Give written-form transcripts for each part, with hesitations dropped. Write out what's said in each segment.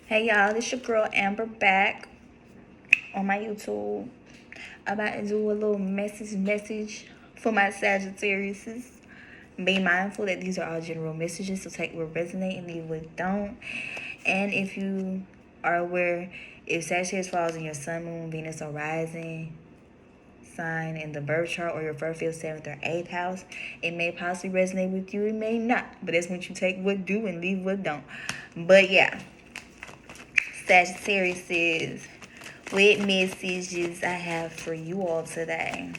Hey y'all, this your girl Amber back on my YouTube. I'm about to do a little message for my Sagittariuses. Be mindful that these are all general messages, so take what resonate and leave what don't. And if you are aware, if Sagittarius falls in your sun, moon, Venus, or rising sign in the birth chart or your birth field 7th or 8th house, it may possibly resonate with you, it may not. But that's when you take what do and leave what don't. But yeah, Sagittarius is what messages I have for you all today.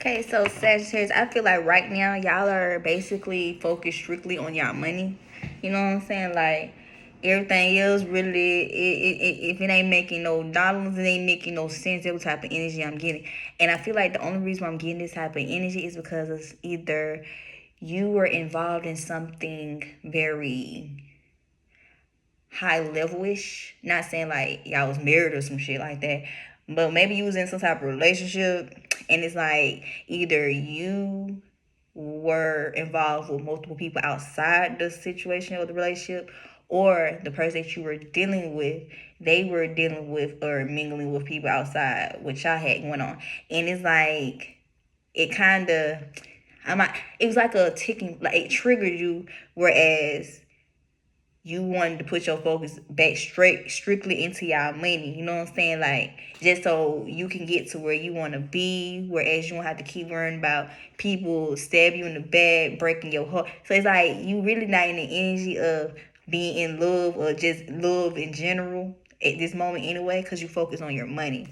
Okay, so Sagittarius, I feel like right now y'all are basically focused strictly on y'all money. You know what I'm saying? Like everything else, really, if it ain't making no dollars, it ain't making no sense. That's what type of energy I'm getting, and I feel like the only reason why I'm getting this type of energy is because it's either you were involved in something very high level-ish. Not saying like y'all was married or some shit like that, but maybe you was in some type of relationship, and it's like either you were involved with multiple people outside the situation or the relationship, or the person that you were dealing with, they were dealing with or mingling with people outside what y'all had going on. And it's like it kind of, it was like a ticking, like it triggered you, whereas you wanted to put your focus back strictly into y'all money. You know what I'm saying? Like, just so you can get to where you want to be, whereas you don't have to keep worrying about people stab you in the back, breaking your heart. So it's like you really not in the energy of being in love or just love in general at this moment anyway, because you focus on your money.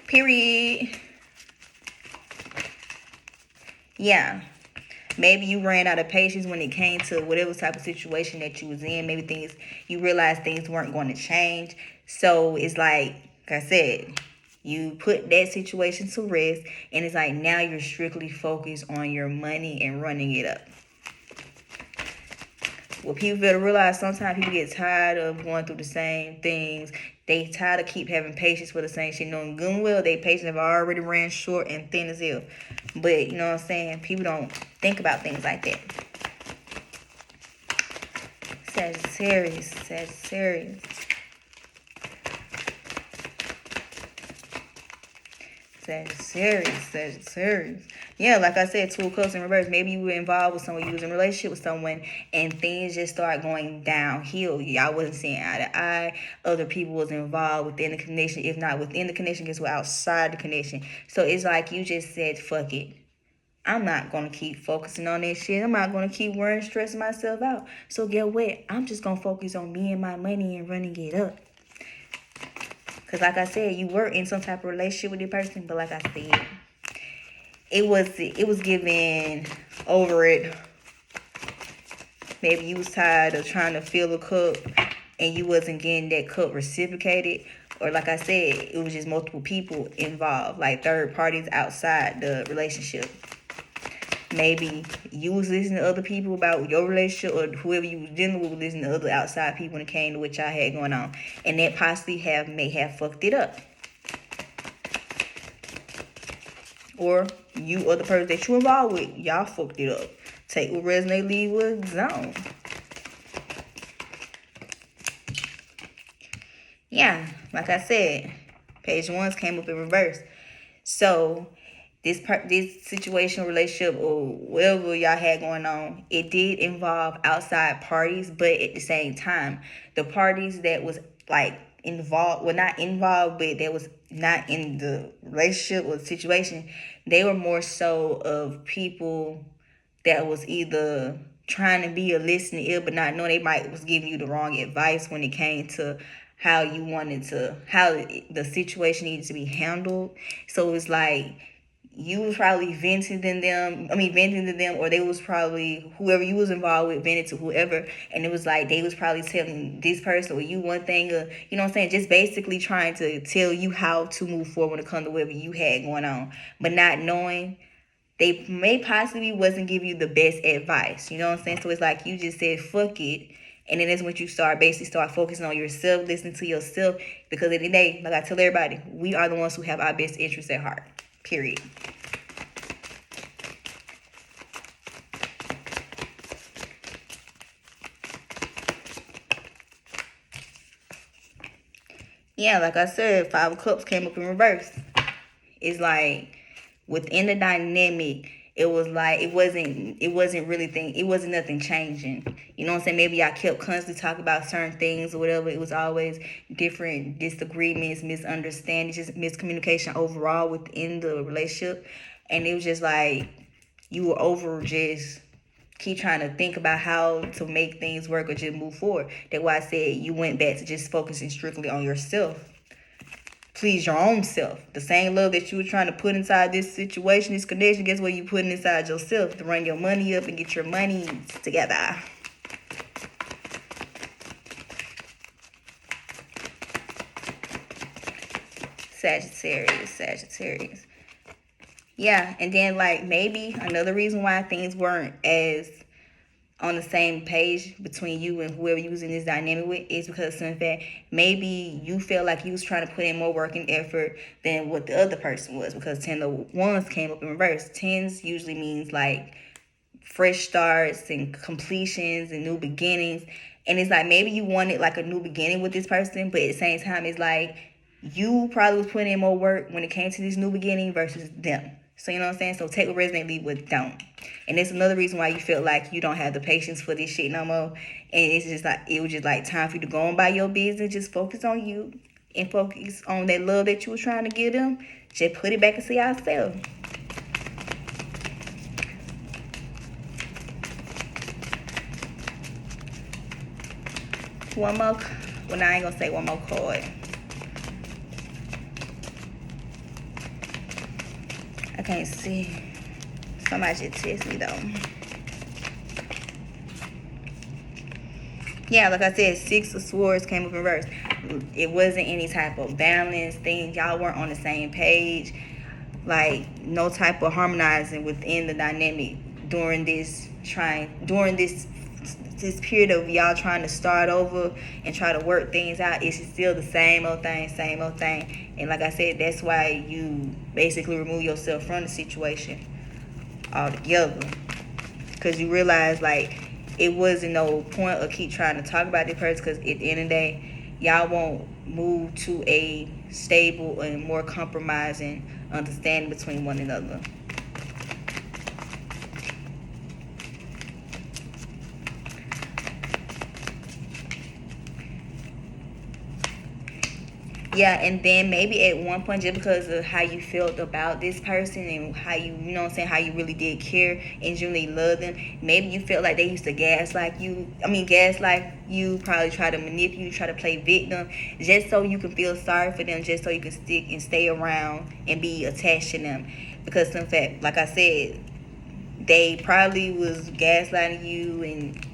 Period. Yeah. Maybe you ran out of patience when it came to whatever type of situation that you was in. Maybe you realized things weren't going to change. So it's like I said, you put that situation to rest, and it's like now you're strictly focused on your money and running it up. What people better realize, sometimes people get tired of going through the same things. They tired of keep having patience for the same shit, knowing good and well they patience have already ran short and thin as hell. But you know what I'm saying? People don't think about things like that. Sagittarius. Yeah, like I said, Two of Cups in reverse. Maybe you were involved with someone, you was in a relationship with someone, and things just start going downhill. Y'all wasn't seeing eye to eye. Other people was involved within the connection. If not within the connection, guess what? Outside the connection. So it's like you just said, fuck it. I'm not going to keep focusing on that shit. I'm not going to keep worrying, stressing myself out. So get what? I'm just going to focus on me and my money and running it up. Because like I said, you were in some type of relationship with your person. But like I said, it was given over it. Maybe you was tired of trying to fill a cup and you wasn't getting that cup reciprocated. Or like I said, it was just multiple people involved, like third parties outside the relationship. Maybe you was listening to other people about your relationship, or whoever you was dealing with was listening to other outside people when it came to what y'all had going on. And that possibly may have fucked it up. Or you or the person that you involved with, y'all fucked it up. Take what resonate, leave what zone. Yeah, like I said, page 1 came up in reverse. So this situation, relationship, or whatever y'all had going on, it did involve outside parties, but at the same time, the parties that was like involved, well, not involved, but that was not in the relationship or the situation, they were more so of people that was either trying to be a listening ear, but not knowing they might was giving you the wrong advice when it came to how the situation needed to be handled. So it's like you was probably venting to them, or they was probably, whoever you was involved with vented to whoever, and it was like they was probably telling this person or you one thing, or you know what I'm saying, just basically trying to tell you how to move forward when it comes to whatever you had going on, but not knowing they may possibly wasn't give you the best advice. You know what I'm saying? So it's like you just said fuck it. And then that's when you start focusing on yourself, listening to yourself. Because at the end of the day, like I tell everybody, we are the ones who have our best interests at heart. Period. Yeah, like I said, 5 of Cups came up in reverse. It's like within the dynamic, it was like it wasn't nothing changing. You know what I'm saying? Maybe I kept constantly talking about certain things or whatever. It was always different disagreements, misunderstandings, just miscommunication overall within the relationship. And it was just like you were over just keep trying to think about how to make things work or just move forward. That's why I said you went back to just focusing strictly on yourself. Please your own self. The same love that you were trying to put inside this situation, this connection, guess what you putting inside yourself to run your money up and get your money together. Sagittarius. Yeah, and then like maybe another reason why things weren't as on the same page between you and whoever you was in this dynamic with is because of that maybe you felt like you was trying to put in more work and effort than what the other person was, because 10 of Wands came up in reverse. Tens usually means like fresh starts and completions and new beginnings, and it's like maybe you wanted like a new beginning with this person, but at the same time it's like you probably was putting in more work when it came to this new beginning versus them. So you know what I'm saying? So take what resonate, leave what don't. And it's another reason why you feel like you don't have the patience for this shit no more. And it's just like it was just like time for you to go on by your business, just focus on you and focus on that love that you were trying to give them. Just put it back into yourself. One more. Well, now I ain't gonna say one more card. I can't see. Somebody should test me though. Yeah, like I said, 6 of Swords came up in reverse. It wasn't any type of balance thing. Y'all weren't on the same page. Like no type of harmonizing within the dynamic during this period of y'all trying to start over and try to work things out. It's still the same old thing. And like I said, that's why you basically remove yourself from the situation altogether, because you realize like it wasn't no point of keep trying to talk about this person, because at the end of the day y'all won't move to a stable and more compromising understanding between one another. Yeah, and then maybe at one point, just because of how you felt about this person and how you know what I'm saying, how you really did care and genuinely love them, maybe you felt like they used to gaslight you, probably try to manipulate you, try to play victim, just so you can feel sorry for them, just so you can stick and stay around and be attached to them. Because in fact, like I said, they probably was gaslighting you and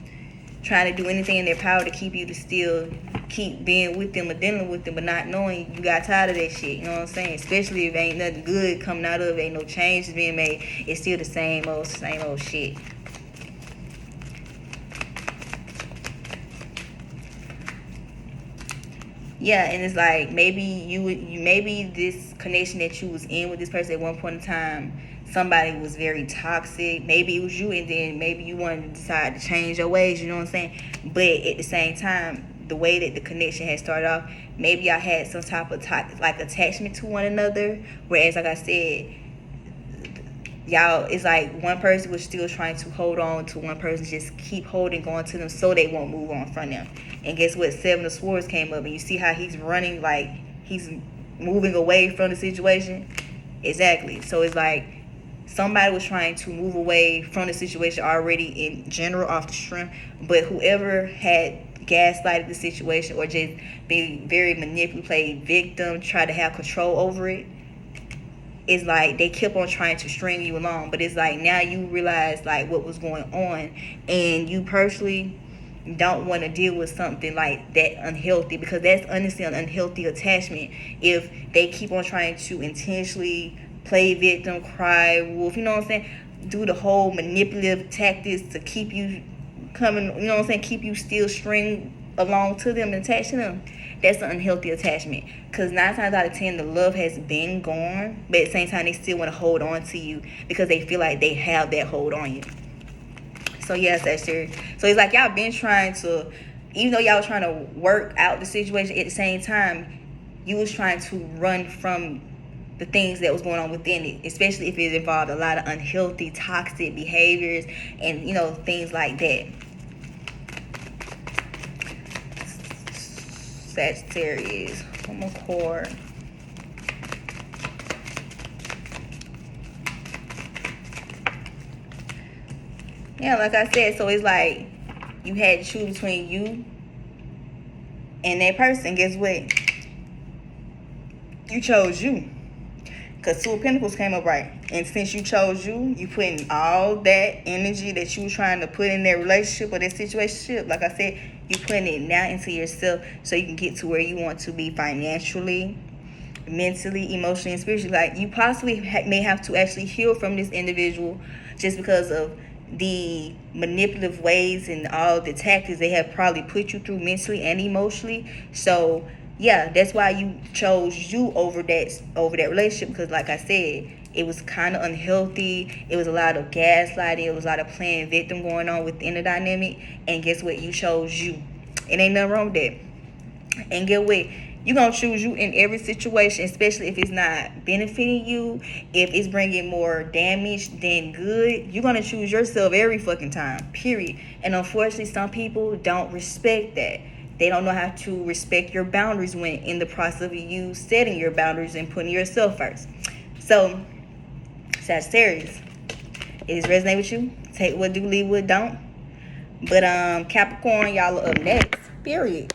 trying to do anything in their power to keep you to still keep being with them or dealing with them, but not knowing you got tired of that shit. You know what I'm saying? Especially if ain't nothing good coming out of it, ain't no changes being made. It's still the same old shit. Yeah, and it's like maybe this connection that you was in with this person at one point in time, somebody was very toxic. Maybe it was you, and then maybe you wanted to decide to change your ways. You know what I'm saying? But at the same time, the way that the connection had started off, maybe y'all had some type of like attachment to one another. Whereas, like I said, y'all, it's like one person was still trying to hold on to one person, just keep holding on to them so they won't move on from them. And guess what? 7 of Swords came up, and you see how he's running, like he's moving away from the situation. Exactly. So it's like somebody was trying to move away from the situation already in general off the strength, but whoever had gaslighted the situation or just be very manipulative victim, try to have control over it, it's like they kept on trying to string you along. But it's like now you realize like what was going on, and you personally don't want to deal with something like that unhealthy, because that's honestly an unhealthy attachment. If they keep on trying to intentionally play victim, cry wolf, you know what I'm saying, do the whole manipulative tactics to keep you coming, you know what I'm saying, keep you still string along to them and attached to them, that's an unhealthy attachment. Because 9 times out of 10 the love has been gone, but at the same time they still want to hold on to you because they feel like they have that hold on you. So yes, that's serious. So it's like y'all been trying to, even though y'all was trying to work out the situation, at the same time you was trying to run from the things that was going on within it, especially if it involved a lot of unhealthy, toxic behaviors and, you know, things like that. Sagittarius, one more cord. Yeah, like I said, so it's like you had to choose between you and that person. Guess what? You chose you. Because 2 of Pentacles came up, right? And since you chose you, you put in all that energy that you were trying to put in that relationship or that situationship. Like I said, you putting it now into yourself so you can get to where you want to be financially, mentally, emotionally, and spiritually. Like you possibly may have to actually heal from this individual just because of the manipulative ways and all the tactics they have probably put you through mentally and emotionally. So yeah, that's why you chose you over that relationship, because like I said, it was kind of unhealthy. It was a lot of gaslighting. It was a lot of playing victim going on within the dynamic. And guess what? You chose you. It ain't nothing wrong with that. And get what? You're going to choose you in every situation, especially if it's not benefiting you, if it's bringing more damage than good. You're going to choose yourself every fucking time, period. And unfortunately, some people don't respect that. They don't know how to respect your boundaries when in the process of you setting your boundaries and putting yourself first. So, Sagittarius, it is resonate with you. Take what do, leave what don't. But Capricorn, y'all are up next, period.